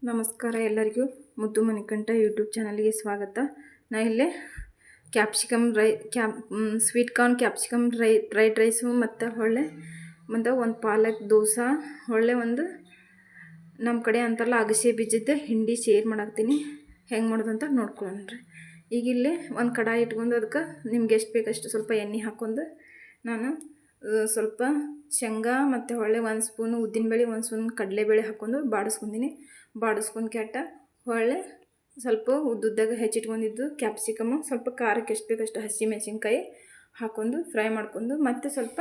ನಮಸ್ಕಾರ ಎಲ್ಲರಿಗೂ ಮುದ್ದು ಮಣಿಕಂಠ ಯೂಟ್ಯೂಬ್ ಚಾನಲ್ಗೆ ಸ್ವಾಗತ. ನಾ ಇಲ್ಲೇ capsicum sweet corn capsicum fried rice ಮತ್ತು ಒಂದು ಪಾಲಕ್ ದೋಸೆ ಒಂದು ನಮ್ಮ ಕಡೆ ಅಂತಾರಲ್ಲ ಅಗಸೆ ಬೀಜದ ಹಿಂಡಿ ಶೇರ್ ಮಾಡಾಕ್ತೀನಿ. ಹೆಂಗೆ ಮಾಡೋದು ಅಂತ ನೋಡ್ಕೊಳ್ಳೋಣ್ರಿ. ಈಗ ಇಲ್ಲೇ ಒಂದು ಕಡಾಯಿ ಇಟ್ಕೊಂಡು ಅದಕ್ಕೆ ನಿಮ್ಗೆ ಎಷ್ಟು ಬೇಕಷ್ಟು ಸ್ವಲ್ಪ ಎಣ್ಣೆ ಹಾಕ್ಕೊಂಡು ನಾನು ಸ್ವಲ್ಪ ಶೇಂಗಾ ಮತ್ತು ಒಂದು ಸ್ಪೂನು ಉದ್ದಿನಬೇಳೆ, ಒಂದು ಸ್ಪೂನ್ ಕಡಲೆಬೇಳೆ ಹಾಕ್ಕೊಂಡು ಬಾಡಿಸ್ಕೊಂಡು ಕೆಟ್ಟ ಸ್ವಲ್ಪ ಉದ್ದುದ್ದಾಗ ಹೆಚ್ಚಿಟ್ಕೊಂಡಿದ್ದು ಕ್ಯಾಪ್ಸಿಕಮ್ಮು, ಸ್ವಲ್ಪ ಖಾರಕ್ಕೆ ಎಷ್ಟು ಬೇಕಷ್ಟು ಹಸಿಮೆಣಸಿನ್ಕಾಯಿ ಹಾಕ್ಕೊಂಡು ಫ್ರೈ ಮಾಡ್ಕೊಂಡು ಮತ್ತು ಸ್ವಲ್ಪ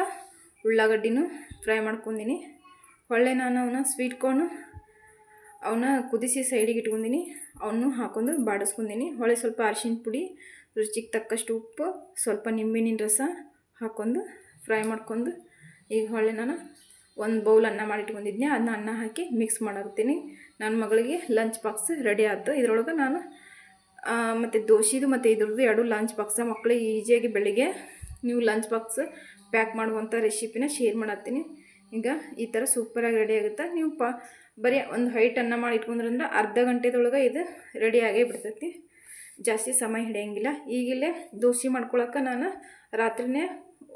ಉಳ್ಳಾಗಡ್ಡಿನೂ ಫ್ರೈ ಮಾಡ್ಕೊಂಡಿನಿ. ನಾನು ಅವನ್ನ ಸ್ವೀಟ್ ಕಾರ್ನು ಅವನ್ನ ಕುದಿಸಿ ಸೈಡಿಗೆ ಇಟ್ಕೊಂಡಿನಿ. ಅವನ್ನೂ ಹಾಕ್ಕೊಂಡು ಬಾಡಿಸ್ಕೊಂಡಿನಿ. ಸ್ವಲ್ಪ ಅರಿಶಿನ ಪುಡಿ, ರುಚಿಗೆ ತಕ್ಕಷ್ಟು ಉಪ್ಪು, ಸ್ವಲ್ಪ ನಿಂಬೆಹಣ್ಣಿನ ರಸ ಹಾಕ್ಕೊಂಡು ಫ್ರೈ ಮಾಡ್ಕೊಂಡು ಈಗ ನಾನು ಒಂದು ಬೌಲ್ ಅನ್ನ ಮಾಡಿಟ್ಕೊಂಡಿದ್ದೆ. ಅದನ್ನ ಅನ್ನ ಹಾಕಿ ಮಿಕ್ಸ್ ಮಾಡಾಕ್ತೀನಿ. ನನ್ನ ಮಗಳಿಗೆ ಲಂಚ್ ಬಾಕ್ಸ್ ರೆಡಿ ಆಯ್ತು. ಇದ್ರೊಳಗೆ ನಾನು ಮತ್ತು ದೋಸೆದು ಮತ್ತು ಇದ್ರದ್ದು ಎರಡು ಲಂಚ್ ಬಾಕ್ಸ ಮಕ್ಕಳಿಗೆ ಈಸಿಯಾಗಿ ಬೆಳಿಗ್ಗೆ ನೀವು ಲಂಚ್ ಬಾಕ್ಸ್ ಪ್ಯಾಕ್ ಮಾಡುವಂಥ ರೆಸಿಪಿನ ಶೇರ್ ಮಾಡತ್ತೀನಿ. ಈಗ ಈ ಥರ ಸೂಪರಾಗಿ ರೆಡಿ ಆಗುತ್ತೆ. ನೀವು ಬರೀ ಒಂದು ಹೈಟ್ ಅನ್ನ ಮಾಡಿ ಇಟ್ಕೊಂಡ್ರಂದ್ರೆ ಅರ್ಧ ಗಂಟೆದೊಳಗೆ ಇದು ರೆಡಿಯಾಗೇ ಬಿಡ್ತೈತಿ. ಜಾಸ್ತಿ ಸಮಯ ಹಿಡಿಯೋಂಗಿಲ್ಲ. ಈಗಿಲ್ಲೇ ದೋಸೆ ಮಾಡ್ಕೊಳಕ್ಕೆ ನಾನು ರಾತ್ರಿನೇ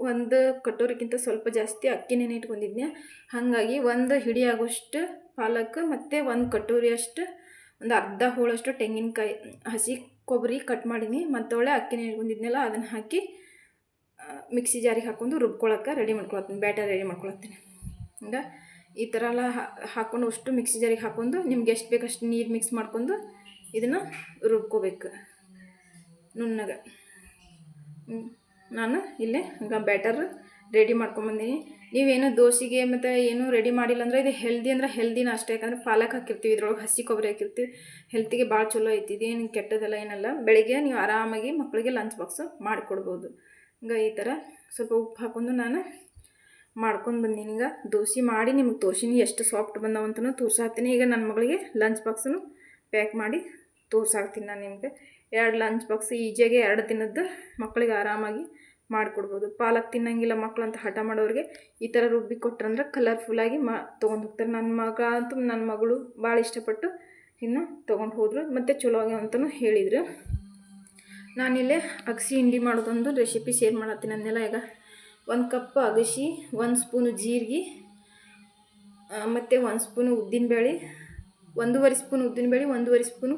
ಒಂದು ಕಟೋರಿಗಿಂತ ಸ್ವಲ್ಪ ಜಾಸ್ತಿ ಅಕ್ಕಿ ನೆನೆ ಇಟ್ಕೊಂಡಿದ್ದೆ. ಹಾಗಾಗಿ ಒಂದು ಹಿಡಿಯಾಗೋಷ್ಟು ಪಾಲಕ್ ಮತ್ತು ಒಂದು ಕಟೋರಿಯಷ್ಟು ಒಂದು ಅರ್ಧ ಹೋಳಷ್ಟು ತೆಂಗಿನಕಾಯಿ ಹಸಿ ಕೊಬ್ಬರಿ ಕಟ್ ಮಾಡೀನಿ. ಮತ್ತು ಅಕ್ಕಿ ನೆನೆ ಇಟ್ಕೊಂಡಿದ್ನಲ್ಲ ಅದನ್ನು ಹಾಕಿ ಮಿಕ್ಸಿ ಜಾರಿಗೆ ಹಾಕ್ಕೊಂಡು ರುಬ್ಕೊಳಕ್ಕೆ ರೆಡಿ ಮಾಡ್ಕೊಳತ್ತೀನಿ. ಬ್ಯಾಟರ್ ರೆಡಿ ಮಾಡ್ಕೊಳತ್ತೀನಿ. ಈಗ ಈ ಥರ ಎಲ್ಲ ಹಾಕ್ಕೊಂಡು ಅಷ್ಟು ಮಿಕ್ಸಿ ಜಾರಿಗೆ ಹಾಕ್ಕೊಂಡು ನಿಮ್ಗೆ ಎಷ್ಟು ಬೇಕಷ್ಟು ನೀರು ಮಿಕ್ಸ್ ಮಾಡ್ಕೊಂಡು ಇದನ್ನು ರುಬ್ಕೋಬೇಕು ನುಣ್ಣಗೆ. ನಾನು ಇಲ್ಲೇ ಈಗ ಬ್ಯಾಟರ್ ರೆಡಿ ಮಾಡ್ಕೊಂಬಂದೀನಿ. ನೀವೇನು ದೋಸೆಗೆ ಮತ್ತು ಏನೂ ರೆಡಿ ಮಾಡಿಲ್ಲ ಅಂದರೆ ಇದು ಹೆಲ್ದಿನ ಅಷ್ಟೇ. ಯಾಕಂದರೆ ಪಾಲಕ್ ಹಾಕಿರ್ತೀವಿ, ಇದ್ರೊಳಗೆ ಹಸಿ ಕೊಬ್ಬರಿ ಹಾಕಿರ್ತೀವಿ. ಹೆಲ್ತಿಗೆ ಭಾಳ ಚಲೋ ಐತಿ. ಇದೇನು ಕೆಟ್ಟದಲ್ಲ ಏನಲ್ಲ. ಬೆಳಿಗ್ಗೆ ನೀವು ಆರಾಮಾಗಿ ಮಕ್ಕಳಿಗೆ ಲಂಚ್ ಬಾಕ್ಸು ಮಾಡಿಕೊಡ್ಬೋದು. ಈಗ ಈ ಥರ ಸ್ವಲ್ಪ ಉಪ್ಪು ಹಾಕ್ಕೊಂಡು ನಾನು ಮಾಡ್ಕೊಂಡು ಬಂದೀನಿ. ಈಗ ದೋಸೆ ಮಾಡಿ ನಿಮಗೆ ತೋರ್ಸೀನಿ ಎಷ್ಟು ಸಾಫ್ಟ್ ಬಂದವಂತನೂ ತೋರ್ಸಾಕ್ತೀನಿ. ಈಗ ನನ್ನ ಮಗಳಿಗೆ ಲಂಚ್ ಬಾಕ್ಸನ್ನು ಪ್ಯಾಕ್ ಮಾಡಿ ತೋರ್ಸಾಕ್ತೀನಿ. ನಾನು ನಿಮಗೆ 2 ಲಂಚ್ ಬಾಕ್ಸ್ ಈಜಿಯಾಗಿ 2 ದಿನದ್ದು ಮಕ್ಕಳಿಗೆ ಆರಾಮಾಗಿ ಮಾಡಿಕೊಡ್ಬೋದು. ಪಾಲಕ್ ತಿನ್ನಂಗಿಲ್ಲ ಮಕ್ಕಳು ಅಂತ ಹಠ ಮಾಡೋರಿಗೆ ಈ ಥರ ರುಬ್ಬಿ ಕೊಟ್ರಂದ್ರೆ ಕಲರ್ಫುಲ್ಲಾಗಿ ತೊಗೊಂಡು ಹೋಗ್ತಾರೆ. ನನ್ನ ಮಗಳು ಭಾಳ ಇಷ್ಟಪಟ್ಟು ಇನ್ನು ತೊಗೊಂಡು ಹೋದರು ಮತ್ತು ಚಲೋ ಆಗ್ಯಾವ ಅಂತಲೂ ಹೇಳಿದರು. ನಾನಿಲ್ಲೇ ಅಗಸೆ ಹಿಂಡಿ ಮಾಡೋದೊಂದು ರೆಸಿಪಿ ಶೇರ್ ಮಾಡತ್ತೀನಿ. ಅದನ್ನೆಲ್ಲ ಈಗ 1 ಕಪ್ ಅಗಸೆ, 1 ಸ್ಪೂನು ಜೀರಿಗೆ ಮತ್ತು 1 ಸ್ಪೂನು ಉದ್ದಿನಬೇಳೆ, 1.5 ಸ್ಪೂನ್ ಉದ್ದಿನಬೇಳೆ, 1.5 ಸ್ಪೂನು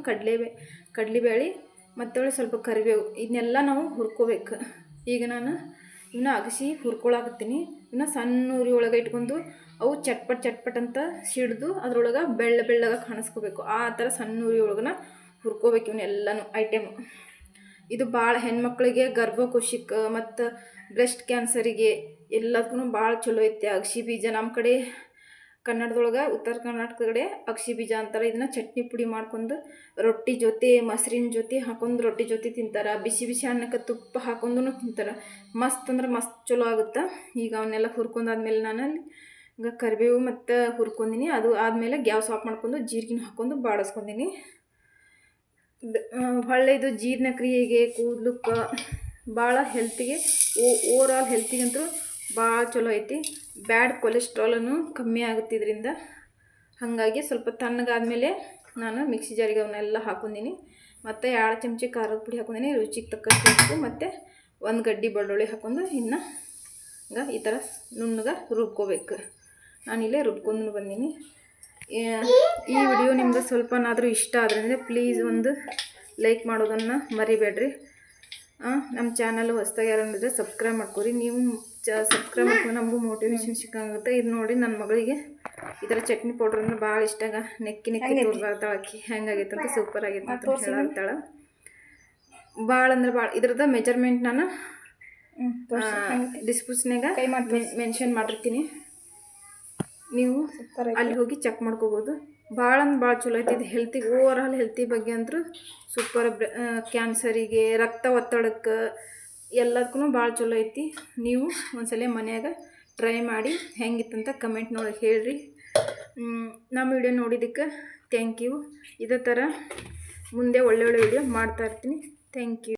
ಕಡಲೆಬೇಳೆ ಮತ್ತು ಸ್ವಲ್ಪ ಕರಿಬೇವು. ಇದನ್ನೆಲ್ಲ ನಾವು ಹುರ್ಕೋಬೇಕು. ಈಗ ನಾನು ಇನ್ನು ಅಗಸೆ ಹುರ್ಕೊಳಕತ್ತೀನಿ. ಇನ್ನು ಸಣ್ಣ ಉರಿ ಒಳಗೆ ಇಟ್ಕೊಂಡು ಅವು ಚಟ್ಪಟ್ ಅಂತ ಸಿಡ್ದು ಅದ್ರೊಳಗೆ ಬೆಳ್ಳಗೆ ಕಾಣಿಸ್ಕೋಬೇಕು. ಆ ಥರ ಸಣ್ಣ ಉರಿ ಒಳಗನ ಹುರ್ಕೋಬೇಕು ಇವನ್ನೆಲ್ಲನೂ ಐಟಮು. ಇದು ಭಾಳ ಹೆಣ್ಮಕ್ಳಿಗೆ ಗರ್ಭಕೋಶಕ್ಕೆ ಮತ್ತು ಬ್ರೆಸ್ಟ್ ಕ್ಯಾನ್ಸರಿಗೆ ಎಲ್ಲದಕ್ಕೂ ಭಾಳ ಚಲೋ ಐತೆ ಅಗಸೆ ಬೀಜ. ನಮ್ಮ ಕಡೆ ಕನ್ನಡದೊಳಗೆ ಉತ್ತರ ಕರ್ನಾಟಕದ ಕಡೆ ಅಗಸೆ ಬೀಜ ಅಂತಾರೆ. ಇದನ್ನು ಚಟ್ನಿ ಪುಡಿ ಮಾಡ್ಕೊಂಡು ರೊಟ್ಟಿ ಜೊತೆ ಮೊಸರಿನ ಜೊತೆ ಹಾಕೊಂಡು ರೊಟ್ಟಿ ಜೊತೆ ತಿಂತಾರೆ. ಬಿಸಿ ಅನ್ನಕ್ಕೆ ತುಪ್ಪ ಹಾಕೊಂಡು ತಿಂತಾರೆ. ಮಸ್ತ್ ಅಂದ್ರೆ ಮಸ್ತ್ ಚಲೋ ಆಗುತ್ತೆ. ಈಗ ಅವನ್ನೆಲ್ಲ ಹುರ್ಕೊಂಡಾದ್ಮೇಲೆ ನಾನು ಈಗ ಕರಿಬೇವು ಮತ್ತು ಹುರ್ಕೊಂಡಿನಿ. ಅದು ಆದಮೇಲೆ ಗ್ಯಾಸ್ ಆಫ್ ಮಾಡ್ಕೊಂಡು ಜೀರಿಗೆನ ಹಾಕ್ಕೊಂಡು ಬಾಡಿಸ್ಕೊಂಡಿನಿ. ಇದು ಜೀರ್ಣಕ್ರಿಯೆಗೆ, ಕೂದಲಕ್ಕೆ ಭಾಳ ಹೆಲ್ತಿಗೆ ಓವರಾಲ್ ಹೆಲ್ತಿಗಂತೂ ಭಾಳ ಚಲೋ ಐತಿ. ಬ್ಯಾಡ್ ಕೊಲೆಸ್ಟ್ರಾಲನ್ನು ಕಮ್ಮಿ ಆಗುತ್ತೆ ಇದರಿಂದ. ಹಾಗಾಗಿ ಸ್ವಲ್ಪ ತಣ್ಣಗಾದ್ಮೇಲೆ ನಾನು ಮಿಕ್ಸಿ ಜಾರಿಗೆ ಅವನ್ನೆಲ್ಲ ಹಾಕೊಂಡಿನಿ. ಮತ್ತು 2 ಚಮಚ ಖಾರದ ಪುಡಿ ಹಾಕೊಂಡಿನಿ, ರುಚಿಗೆ ತಕ್ಕಷ್ಟು ಉಪ್ಪು ಮತ್ತು 1 ಗಡ್ಡೆ ಬೆಳ್ಳುಳ್ಳಿ ಹಾಕ್ಕೊಂಡು ಈಗ ಈ ಥರ ನುಣ್ಣಗೆ ರುಬ್ಕೋಬೇಕು. ನಾನಿಲ್ಲೇ ರುಬ್ಕೊಂಡು ಬಂದೀನಿ. ಈ ವಿಡಿಯೋ ನಿಮ್ಗೆ ಸ್ವಲ್ಪನಾದರೂ ಇಷ್ಟ ಆದರೆ ಪ್ಲೀಸ್ ಒಂದು ಲೈಕ್ ಮಾಡೋದನ್ನು ಮರಿಬೇಡ್ರಿ. ನಮ್ಮ ಚಾನಲ್ ಹೊಸ್ದಾಗಿ ಯಾರಂದ್ರೆ ಸಬ್ಸ್ಕ್ರೈಬ್ ಮಾಡ್ಕೊರಿ. ನೀವು ಸಬ್ಸ್ಕ್ರೈಬ್ ಮಾಡ್ಕೊಂಡು ನಮಗೂ ಮೋಟಿವೇಶನ್ ಸಿಕ್ಕಾಗುತ್ತೆ. ಇದು ನೋಡಿ ನನ್ನ ಮಗಳಿಗೆ ಈ ಥರ ಚಟ್ನಿ ಪೌಡ್ರ್ ಅಂದ್ರೆ ಭಾಳ ಇಷ್ಟ. ನೆಕ್ಕಿ ತೋರ್ಸಾಗ್ತಾಳೆ ಆಕಿ ಹೆಂಗಾಗೈತೆ ಅಂತ. ಸೂಪರ್ ಆಗೈತೆ ಅಂತ ಹೇಳಾಗ್ತಾಳೆ. ಭಾಳ ಅಂದ್ರೆ ಭಾಳ ಇದ್ರದ್ದು ಮೆಜರ್ಮೆಂಟ್ ನಾನು ಡಿಸ್ಕ್ರಿಪ್ಷನ್ಯಾಗ ಮೆನ್ಷನ್ ಮಾಡಿರ್ತೀನಿ. ನೀವು ಅಲ್ಲಿ ಹೋಗಿ ಚೆಕ್ ಮಾಡ್ಕೋಬೋದು. ಭಾಳ ಚಲೋ ಐತಿ. ಇದು ಹೆಲ್ತಿಗೆ ಓವರಾಲ್ ಹೆಲ್ತಿ ಬಗ್ಗೆ ಅಂತೂ ಸೂಪರ್. ಕ್ಯಾನ್ಸರಿಗೆ, ರಕ್ತ ಒತ್ತಡಕ್ಕೆ ಎಲ್ಲದಕ್ಕೂ ಭಾಳ ಚಲೋ ಐತಿ. ನೀವು ಒಂದ್ಸಲ ಮನ್ಯಾಗ ಟ್ರೈ ಮಾಡಿ ಹೆಂಗಿತ್ತಂತ ಕಮೆಂಟ್ ನೋಡಿ ಹೇಳ್ರಿ. ನಮ್ಮ ವಿಡಿಯೋ ನೋಡಿದ್ದಕ್ಕೆ ಥ್ಯಾಂಕ್ ಯು. ಇದೇ ಥರ ಮುಂದೆ ಒಳ್ಳೆ ವಿಡಿಯೋ ಮಾಡ್ತಾಯಿರ್ತೀನಿ. Thank you.